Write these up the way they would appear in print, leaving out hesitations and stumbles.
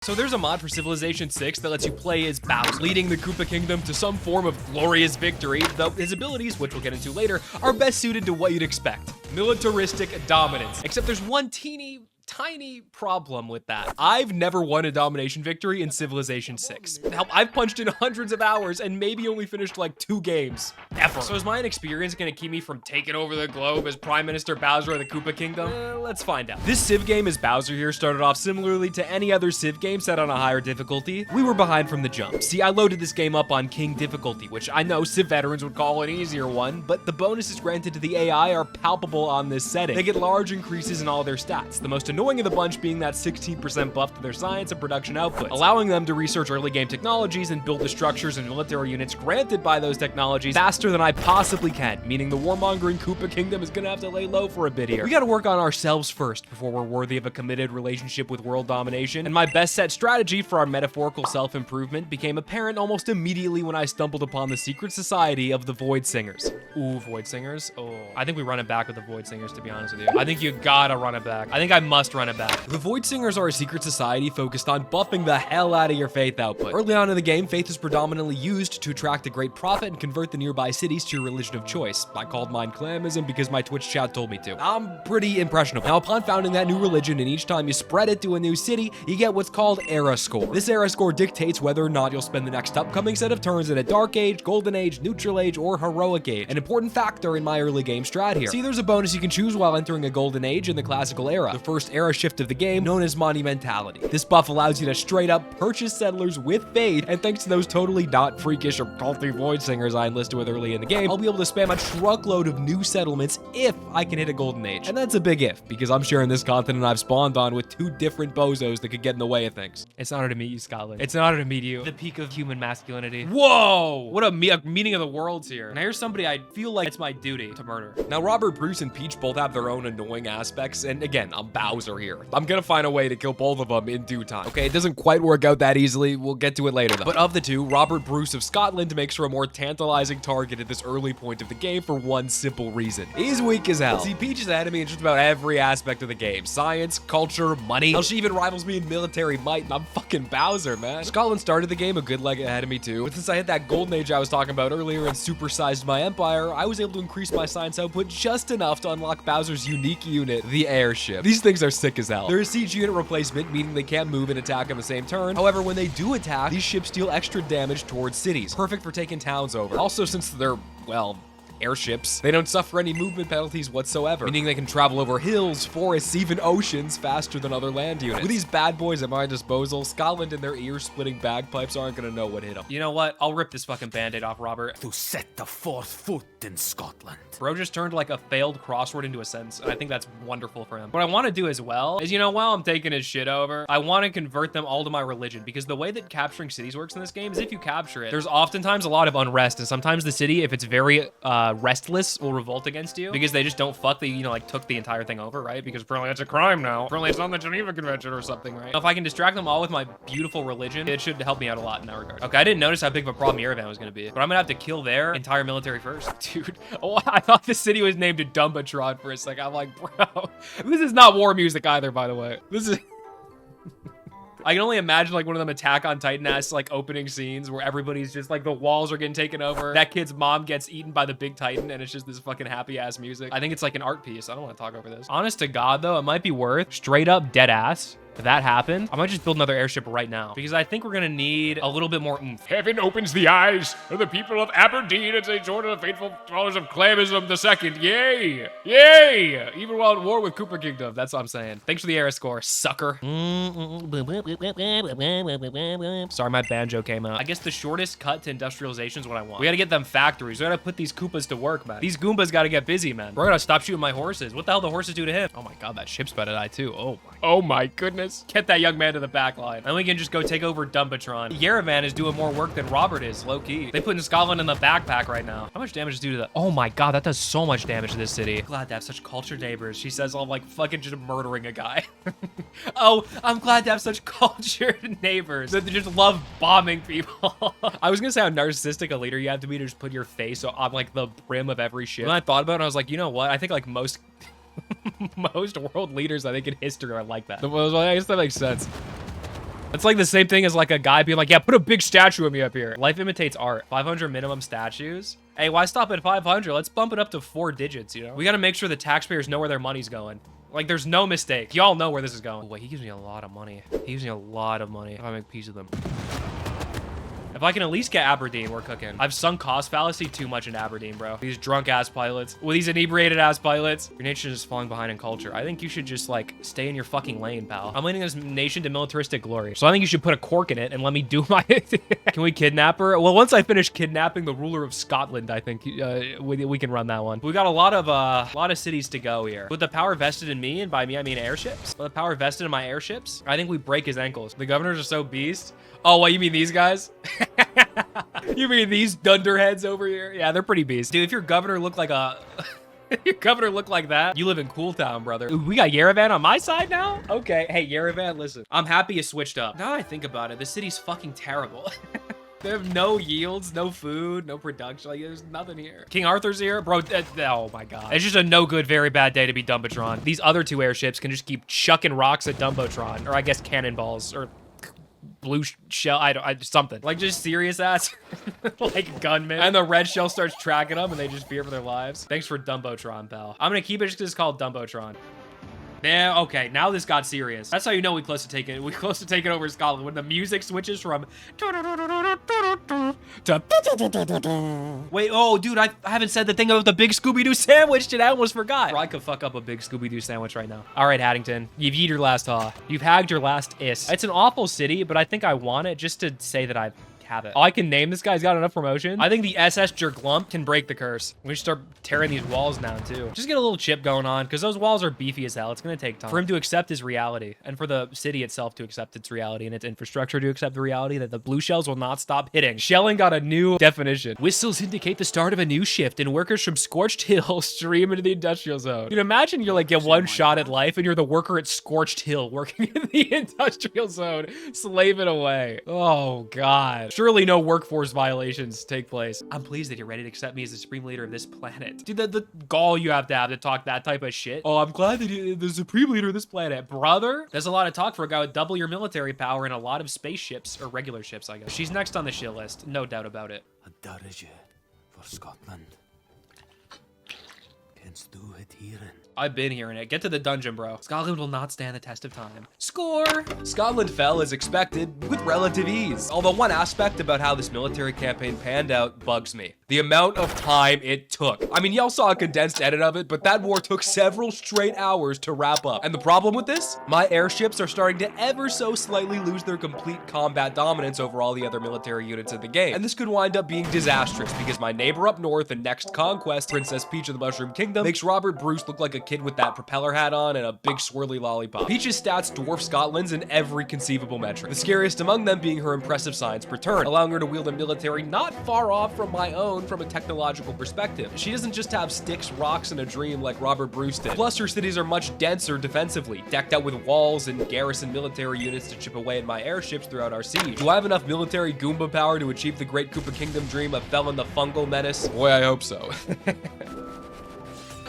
So there's a mod for Civilization 6 that lets you play as Bowser, leading the Koopa Kingdom to some form of glorious victory, though his abilities, which we'll get into later, are best suited to what you'd expect. Militaristic dominance. Except there's one tiny problem with that. I've never won a domination victory in Civilization 6. Now, I've punched in hundreds of hours and maybe only finished like 2 games. Ever. So is my inexperience gonna keep me from taking over the globe as Prime Minister Bowser of the Koopa Kingdom? Let's find out. This Civ game as Bowser here started off similarly to any other Civ game set on a higher difficulty. We were behind from the jump. See, I loaded this game up on King difficulty, which I know Civ veterans would call an easier one, but the bonuses granted to the AI are palpable on this setting. They get large increases in all their stats. The most annoying of the bunch being that 16% buff to their science and production output, allowing them to research early game technologies and build the structures and military units granted by those technologies faster than I possibly can, meaning the warmongering Koopa Kingdom is gonna have to lay low for a bit here. We gotta work on ourselves first before we're worthy of a committed relationship with world domination, and my best set strategy for our metaphorical self-improvement became apparent almost immediately when I stumbled upon the secret society of the Void Singers. Ooh, Void Singers? Oh, I think we run it back with the Void Singers, to be honest with you. I think you gotta run it back. I think I must run it back. The Void Singers are a secret society focused on buffing the hell out of your faith output. Early on in the game, faith is predominantly used to attract a great profit and convert the nearby cities to your religion of choice. I called mine Clamism because my Twitch chat told me to. I'm pretty impressionable. Now, upon founding that new religion, and each time you spread it to a new city, you get what's called era score. This era score dictates whether or not you'll spend the next upcoming set of turns in a Dark Age, Golden Age, Neutral Age, or Heroic Age. An important factor in my early game strat here. See, there's a bonus you can choose while entering a Golden Age in the Classical Era, the first era shift of the game, known as Monumentality. This buff allows you to straight up purchase settlers with faith, and thanks to those totally not freakish or culty Void Singers I enlisted with early in the game, I'll be able to spam a truckload of new settlements if I can hit a Golden Age. And that's a big if, because I'm sharing this continent I've spawned on with 2 different bozos that could get in the way of things. It's an honor to meet you, Scotland. It's an honor to meet you. The peak of human masculinity. Whoa! What a meeting of the worlds here. Now here's somebody I feel like it's my duty to murder. Now Robert Bruce and Peach both have their own annoying aspects, and again, I'm Bowser here. I'm gonna find a way to kill both of them in due time. Okay, it doesn't quite work out that easily. We'll get to it later though. But of the 2, Robert Bruce of Scotland makes for a more tantalizing target at this early point of the game for one simple reason. He's weak as hell. See, Peach is ahead of me in just about every aspect of the game. Science, culture, money. Hell, she even rivals me in military might, and I'm fucking Bowser, man. Scotland started the game a good leg ahead of me too, but since I hit that Golden Age I was talking about earlier and supersized my empire, I was able to increase my science output just enough to unlock Bowser's unique unit, the airship. These things are sick as hell. They're a siege unit replacement, meaning they can't move and attack on the same turn. However, when they do attack, these ships deal extra damage towards cities. Perfect for taking towns over. Also, since they're, well, airships, they don't suffer any movement penalties whatsoever, meaning they can travel over hills, forests, even oceans faster than other land units. With these bad boys at my disposal, Scotland and their ear-splitting bagpipes aren't gonna know what hit them. You know what? I'll rip this fucking band-aid off, Robert. To set the 4th foot in Scotland. Bro just turned like a failed crossword into a sentence, and I think that's wonderful for him. What I want to do as well is, you know, while I'm taking his shit over, I want to convert them all to my religion, because the way that capturing cities works in this game is if you capture it, there's oftentimes a lot of unrest, and sometimes the city, if it's very restless, will revolt against you because they just don't fuck the, you know, like took the entire thing over, right? Because apparently it's a crime now. Apparently it's on the Geneva Convention or something, right? If I can distract them all with my beautiful religion, it should help me out a lot in that regard. Okay, I didn't notice how big of a problem Yerevan was gonna be, but I'm gonna have to kill their entire military first. Dude, oh, I thought the city was named Dumbatron for a second. I'm like, bro, this is not war music either, by the way. This is... I can only imagine like one of them Attack on Titan-ass like opening scenes where everybody's just like the walls are getting taken over. That kid's mom gets eaten by the big Titan and it's just this fucking happy ass music. I think it's like an art piece. I don't want to talk over this. Honest to God though, it might be worth straight up dead ass. If that happened, I might just build another airship right now because I think we're gonna need a little bit more oomph. Heaven opens the eyes of the people of Aberdeen as they join the faithful followers of Clamism II. Yay! Yay! Even while at war with Koopa Kingdom, that's what I'm saying. Thanks for the era score, sucker. Sorry, my banjo came out. I guess the shortest cut to industrialization is what I want. We gotta get them factories. We gotta put these Koopas to work, man. These Goombas gotta get busy, man. We're gonna stop shooting my horses. What the hell the horses do to him? Oh my God, that ship's about to die too. Oh my goodness. Get that young man to the back line. And we can just go take over Dumbatron. Yerevan is doing more work than Robert is, low-key. They putting Scotland in the backpack right now. How much damage is due to that? Oh my God, that does so much damage to this city. Glad to have such cultured neighbors. She says I'm like fucking just murdering a guy. Oh, I'm glad to have such cultured neighbors that they just love bombing people. I was gonna say how narcissistic a leader you have to be to just put your face on like the brim of every ship. When I thought about it, I was like, you know what? I think like most world leaders I think in history are like that. I guess that makes sense. It's like the same thing as like a guy being like, yeah, put a big statue of me up here. Life imitates art. 500 minimum statues. Hey, why stop at 500? Let's bump it up to 4 digits, you know? We gotta make sure the taxpayers know where their money's going. Like, there's no mistake. Y'all know where this is going. Oh, wait, he gives me a lot of money. He gives me a lot of money if I make peace with them. If I can at least get Aberdeen, we're cooking. I've sunk cost fallacy too much in Aberdeen, bro. These drunk-ass pilots. Well, these inebriated-ass pilots. Your nation is falling behind in culture. I think you should just, like, stay in your fucking lane, pal. I'm leading this nation to militaristic glory. So I think you should put a cork in it and let me do my... Can we kidnap her? Well, once I finish kidnapping the ruler of Scotland, I think we can run that one. We got a lot of cities to go here. With the power vested in me, and by me, I mean airships. With the power vested in my airships, I think we break his ankles. The governors are so beast. Oh, what, you mean these guys? You mean these dunderheads over here? Yeah, they're pretty beast. Dude, if your governor looked like a... Your governor looked like that, you live in Cool Town, brother. Ooh, we got Yerevan on my side now? Okay, hey, Yerevan, listen. I'm happy you switched up. Now that I think about it, the city's fucking terrible. They have no yields, no food, no production. Like, there's nothing here. King Arthur's here? Bro, oh my God. It's just a no good, very bad day to be Dumbotron. These other 2 airships can just keep chucking rocks at Dumbotron. Or I guess cannonballs, or... blue shell, something like just serious ass like gunmen, and the red shell starts tracking them and they just fear for their lives. Thanks for Dumbotron, pal. I'm gonna keep it just because it's called Dumbotron. Yeah, okay, now this got serious. That's how you know we close to taking over Scotland, when the music switches from to wait, oh dude, I haven't said the thing about the big Scooby-Doo sandwich today. I almost forgot. Or I could fuck up a big Scooby-Doo sandwich right now. All right, Haddington, you've eaten your last haw. You've hagged your last is. It's an awful city, but I think I want it just to say that I have it. Oh, I can name this guy's got enough promotion. I think the SS Jerglump can break the curse. We should start tearing these walls down too. Just get a little chip going on because those walls are beefy as hell. It's gonna take time for him to accept his reality and for the city itself to accept its reality and its infrastructure to accept the reality that the blue shells will not stop hitting. Shelling got a new definition. Whistles indicate the start of a new shift and workers from Scorched Hill stream into the industrial zone. You can imagine you're like get one shot at life and you're the worker at Scorched Hill working in the industrial zone, slaving away. Oh God. Surely no workforce violations take place. I'm pleased that you're ready to accept me as the supreme leader of this planet. Dude, the gall you have to talk that type of shit. Oh, I'm glad that you're the supreme leader of this planet. Brother, there's a lot of talk for a guy with double your military power and a lot of spaceships, or regular ships, I guess. She's next on the shit list, no doubt about it. A dirige for Scotland. Canst do it here. I've been hearing it. Get to the dungeon, bro. Scotland will not stand the test of time. Score! Scotland fell as expected with relative ease. Although one aspect about how this military campaign panned out bugs me. The amount of time it took. I mean, y'all saw a condensed edit of it, but that war took several straight hours to wrap up. And the problem with this? My airships are starting to ever so slightly lose their complete combat dominance over all the other military units in the game. And this could wind up being disastrous because my neighbor up north and next conquest, Princess Peach of the Mushroom Kingdom, makes Robert Bruce look like a kid with that propeller hat on and a big swirly lollipop. Peach's stats dwarf Scotland's in every conceivable metric. The scariest among them being her impressive science per turn, allowing her to wield a military not far off from my own from a technological perspective. She doesn't just have sticks, rocks, and a dream like Robert Bruce did. Plus, her cities are much denser defensively, decked out with walls and garrison military units to chip away at my airships throughout our siege. Do I have enough military Goomba power to achieve the great Koopa Kingdom dream of felling the fungal menace? Boy, I hope so.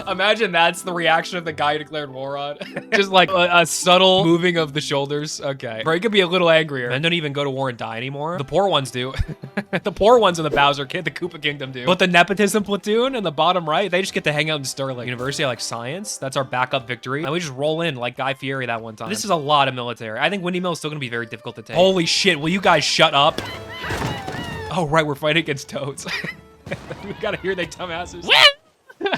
Imagine that's the reaction of the guy who declared war on. Just like a subtle moving of the shoulders. Okay. Bro, he could be a little angrier. Men don't even go to war and die anymore. The poor ones do. The poor ones in the Bowser Kid, the Koopa Kingdom do. But the nepotism platoon in the bottom right, they just get to hang out in Sterling. University, I like science. That's our backup victory. And we just roll in like Guy Fieri that one time. This is a lot of military. I think Windy Mill is still gonna be very difficult to take. Holy shit, will you guys shut up? Oh, right, we're fighting against toads. We gotta hear they dumbasses. You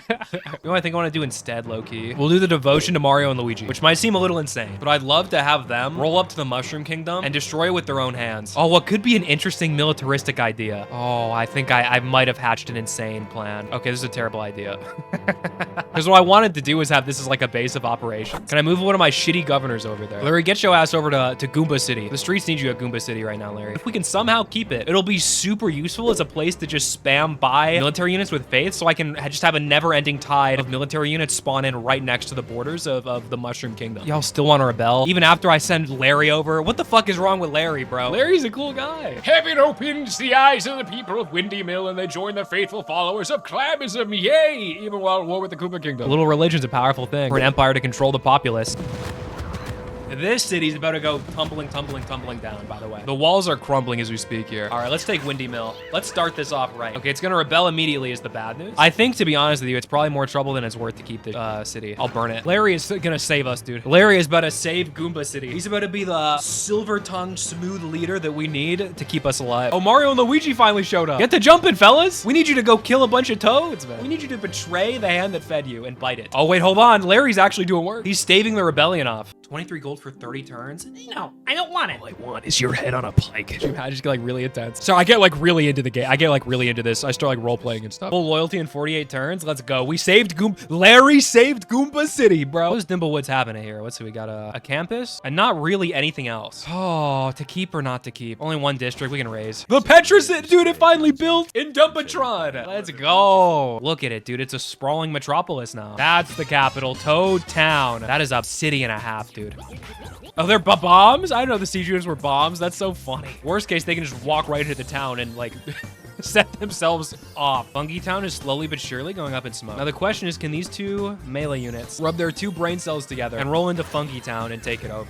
know what I think I want to do instead, low-key? We'll do the devotion to Mario and Luigi, which might seem a little insane, but I'd love to have them roll up to the Mushroom Kingdom and destroy it with their own hands. Oh, what could be an interesting militaristic idea? Oh, I think I might have hatched an insane plan. Okay, this is a terrible idea. Because what I wanted to do is have this as like a base of operations. Can I move one of my shitty governors over there? Larry, get your ass over to Goomba City. The streets need you at Goomba City right now, Larry. If we can somehow keep it, it'll be super useful as a place to just spam by military units with faith, so I can just have a never-ending tide of military units spawn in right next to the borders of the Mushroom Kingdom. Y'all still want to rebel? Even after I send Larry over? What the fuck is wrong with Larry, bro? Larry's a cool guy. Heaven opens the eyes of the people of Windy Mill and they join the faithful followers of Clamism, yay! Even while at war with the Koopa Kingdom. A little religion's a powerful thing for an empire to control the populace. This city's about to go tumbling down, by the way. The walls are crumbling as we speak here. All right, let's take Windy Mill. Let's start this off right. Okay, it's gonna rebel immediately is the bad news. I think, to be honest with you, it's probably more trouble than it's worth to keep the city. I'll burn it. Larry is gonna save us, dude. Larry is about to save Goomba City. He's about to be the silver-tongued, smooth leader that we need to keep us alive. Oh, Mario and Luigi finally showed up. Get to jumping, fellas. We need you to go kill a bunch of toads, man. We need you to betray the hand that fed you and bite it. Oh, wait, hold on. Larry's actually doing work. He's staving the rebellion off. 23 gold for 30 turns? No, I don't want it. All I want is your head on a pike. Could you imagine? Just get like really intense. So I get like really into the game. I get like really into this. I start like role playing and stuff. Full loyalty in 48 turns. Let's go. We saved Larry saved Goomba City, bro. What does Dimblewoods happening here? Let's see. We got a campus and not really anything else. Oh, to keep or not to keep? Only one district we can raise. The Petrus, dude, it finally built in Dumpatron. Let's go. Look at it, dude. It's a sprawling metropolis now. That's the capital, Toad Town. That is a city and a half, dude. Oh, they're bombs? I didn't know the siege units were bombs. That's so funny. Worst case, they can just walk right into the town and like set themselves off. Fungi Town is slowly but surely going up in smoke. Now the question is, can these two melee units rub their two brain cells together and roll into Fungi Town and take it over?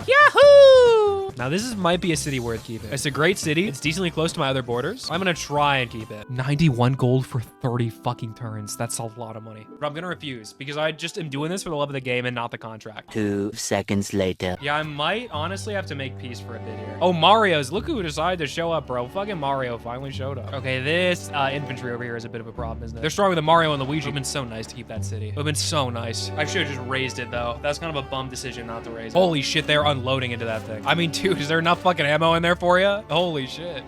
Yahoo! Now this might be a city worth keeping. It's a great city. It's decently close to my other borders. I'm gonna try and keep it. 91 gold for 30 fucking turns. That's a lot of money. But I'm gonna refuse because I just am doing this for the love of the game and not the contract. 2 seconds later. Yeah, I might honestly have to make peace for a bit here. Oh, Mario's. Look who decided to show up, bro. Fucking Mario finally showed up. Okay, this infantry over here is a bit of a problem, isn't it? They're stronger than Mario and Luigi. It would've been so nice to keep that city. It would've been so nice. I should've just raised it though. That's kind of a bum decision not to raise it. Holy shit, they're unloading into that thing. I mean, dude, is there enough fucking ammo in there for you? Holy shit.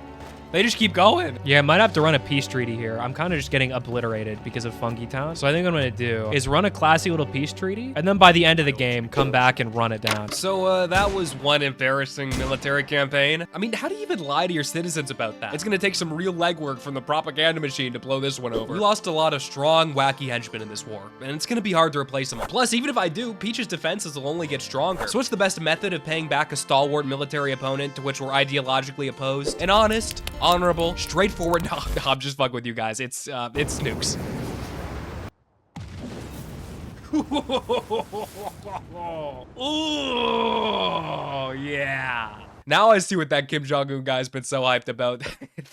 They just keep going. Yeah, I might have to run a peace treaty here. I'm kind of just getting obliterated because of Fungi Town. So I think what I'm gonna do is run a classy little peace treaty, and then by the end of the game, come back and run it down. So that was one embarrassing military campaign. I mean, how do you even lie to your citizens about that? It's gonna take some real legwork from the propaganda machine to blow this one over. We lost a lot of strong, wacky henchmen in this war, and it's gonna be hard to replace them. Plus, even if I do, Peach's defenses will only get stronger. So what's the best method of paying back a stalwart military opponent to which we're ideologically opposed? An honest, honorable, straightforward. No, I'm just fucking with you guys. It's nukes. Oh yeah. Now I see what that Kim Jong-un guy's been so hyped about.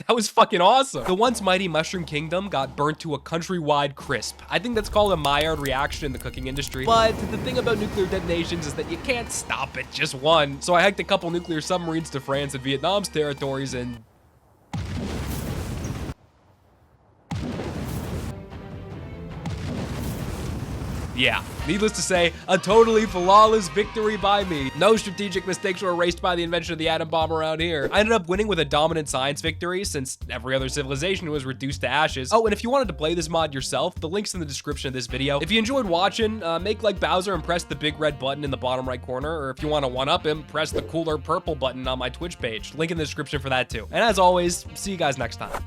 That was fucking awesome. The once mighty Mushroom Kingdom got burnt to a countrywide crisp. I think that's called a Maillard reaction in the cooking industry. But the thing about nuclear detonations is that you can't stop it, just one. So I hiked a couple nuclear submarines to France and Vietnam's territories and... yeah, needless to say, a totally flawless victory by me. No strategic mistakes were erased by the invention of the atom bomb around here. I ended up winning with a dominant science victory since every other civilization was reduced to ashes. Oh, and if you wanted to play this mod yourself, the link's in the description of this video. If you enjoyed watching, make like Bowser and press the big red button in the bottom right corner, or if you want to one-up him, press the cooler purple button on my Twitch page. Link in the description for that too. And as always, see you guys next time.